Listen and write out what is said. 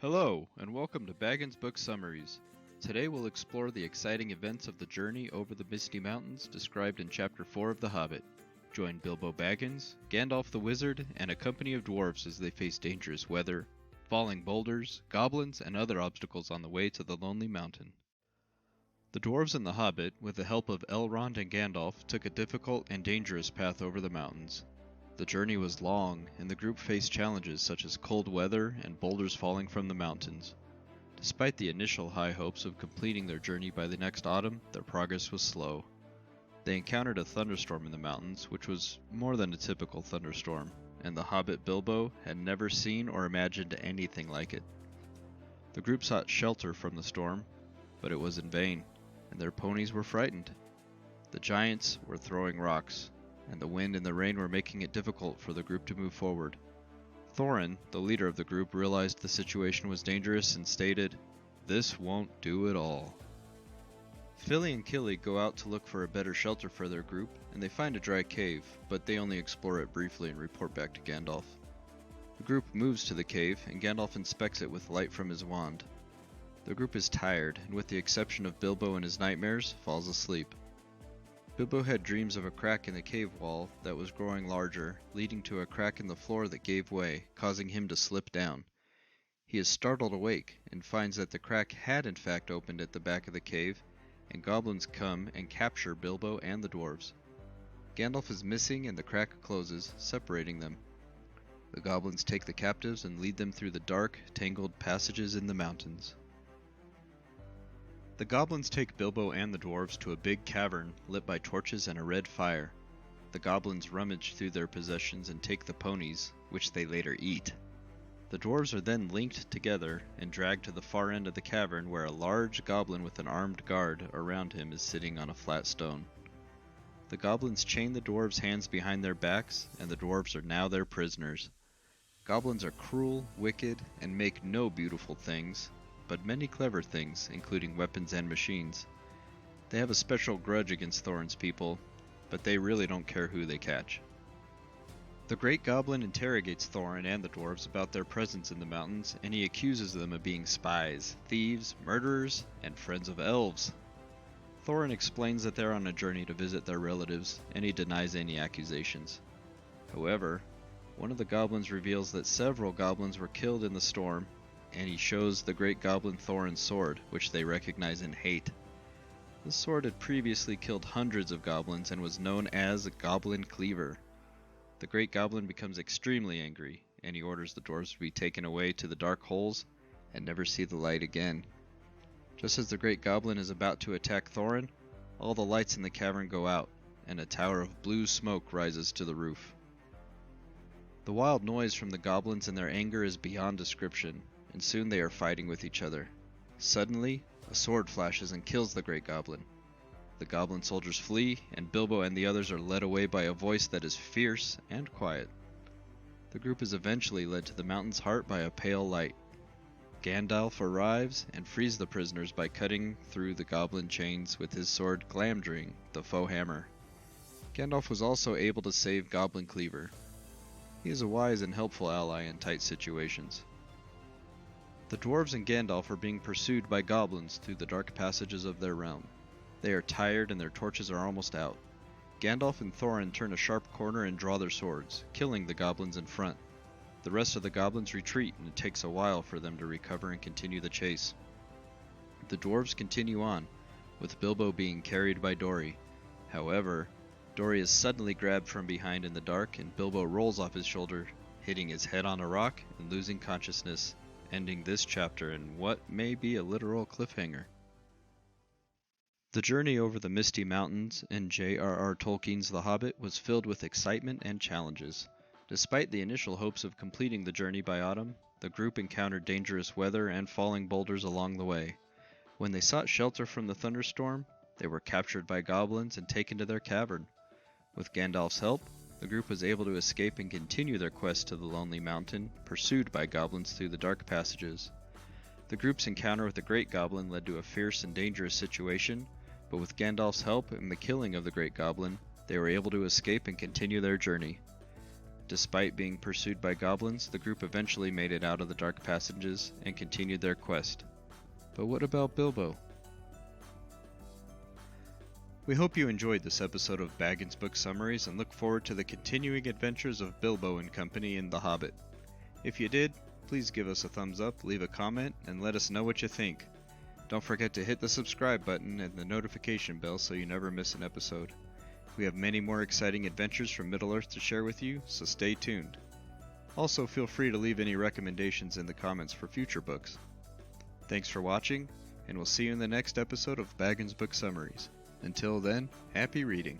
Hello, and welcome to Baggins Book Summaries. Today we'll explore the exciting events of the journey over the Misty Mountains described in Chapter 4 of The Hobbit. Join Bilbo Baggins, Gandalf the Wizard, and a company of dwarves as they face dangerous weather, falling boulders, goblins, and other obstacles on the way to the Lonely Mountain. The dwarves and the Hobbit, with the help of Elrond and Gandalf, took a difficult and dangerous path over the mountains. The journey was long, and the group faced challenges such as cold weather and boulders falling from the mountains. Despite the initial high hopes of completing their journey by the next autumn, their progress was slow. They encountered a thunderstorm in the mountains, which was more than a typical thunderstorm, and the hobbit Bilbo had never seen or imagined anything like it. The group sought shelter from the storm, but it was in vain, and their ponies were frightened. The giants were throwing rocks, and the wind and the rain were making it difficult for the group to move forward. Thorin, the leader of the group, realized the situation was dangerous and stated, "This won't do at all." Fili and Kili go out to look for a better shelter for their group, and they find a dry cave, but they only explore it briefly and report back to Gandalf. The group moves to the cave, and Gandalf inspects it with light from his wand. The group is tired, and with the exception of Bilbo and his nightmares, falls asleep. Bilbo had dreams of a crack in the cave wall that was growing larger, leading to a crack in the floor that gave way, causing him to slip down. He is startled awake and finds that the crack had in fact opened at the back of the cave, and goblins come and capture Bilbo and the dwarves. Gandalf is missing and the crack closes, separating them. The goblins take the captives and lead them through the dark, tangled passages in the mountains. The goblins take Bilbo and the dwarves to a big cavern lit by torches and a red fire. The goblins rummage through their possessions and take the ponies, which they later eat. The dwarves are then linked together and dragged to the far end of the cavern where a large goblin with an armed guard around him is sitting on a flat stone. The goblins chain the dwarves' hands behind their backs, and the dwarves are now their prisoners. Goblins are cruel, wicked, and make no beautiful things, but many clever things, including weapons and machines. They have a special grudge against Thorin's people, but they really don't care who they catch. The Great Goblin interrogates Thorin and the dwarves about their presence in the mountains, and he accuses them of being spies, thieves, murderers, and friends of elves. Thorin explains that they're on a journey to visit their relatives, and he denies any accusations. However, one of the goblins reveals that several goblins were killed in the storm, and he shows the Great Goblin Thorin's sword, which they recognize and hate. This sword had previously killed hundreds of goblins and was known as a Goblin Cleaver. The Great Goblin becomes extremely angry, and he orders the dwarves to be taken away to the dark holes and never see the light again. Just as the Great Goblin is about to attack Thorin, all the lights in the cavern go out, and a tower of blue smoke rises to the roof. The wild noise from the goblins and their anger is beyond description, and soon they are fighting with each other. Suddenly, a sword flashes and kills the Great Goblin. The goblin soldiers flee, and Bilbo and the others are led away by a voice that is fierce and quiet. The group is eventually led to the mountain's heart by a pale light. Gandalf arrives and frees the prisoners by cutting through the goblin chains with his sword Glamdring, the faux hammer. Gandalf was also able to save Goblin Cleaver. He is a wise and helpful ally in tight situations. The dwarves and Gandalf are being pursued by goblins through the dark passages of their realm. They are tired and their torches are almost out. Gandalf and Thorin turn a sharp corner and draw their swords, killing the goblins in front. The rest of the goblins retreat, and it takes a while for them to recover and continue the chase. The dwarves continue on, with Bilbo being carried by Dori. However, Dori is suddenly grabbed from behind in the dark, and Bilbo rolls off his shoulder, hitting his head on a rock and losing consciousness, ending this chapter in what may be a literal cliffhanger. The journey over the Misty Mountains in J.R.R. Tolkien's The Hobbit was filled with excitement and challenges. Despite the initial hopes of completing the journey by autumn, the group encountered dangerous weather and falling boulders along the way. When they sought shelter from the thunderstorm, they were captured by goblins and taken to their cavern. With Gandalf's help, the group was able to escape and continue their quest to the Lonely Mountain, pursued by goblins through the dark passages. The group's encounter with the Great Goblin led to a fierce and dangerous situation, but with Gandalf's help and the killing of the Great Goblin, they were able to escape and continue their journey. Despite being pursued by goblins, the group eventually made it out of the dark passages and continued their quest. But what about Bilbo? We hope you enjoyed this episode of Baggins Book Summaries and look forward to the continuing adventures of Bilbo and company in The Hobbit. If you did, please give us a thumbs up, leave a comment, and let us know what you think. Don't forget to hit the subscribe button and the notification bell so you never miss an episode. We have many more exciting adventures from Middle-earth to share with you, so stay tuned. Also, feel free to leave any recommendations in the comments for future books. Thanks for watching, and we'll see you in the next episode of Baggins Book Summaries. Until then, happy reading.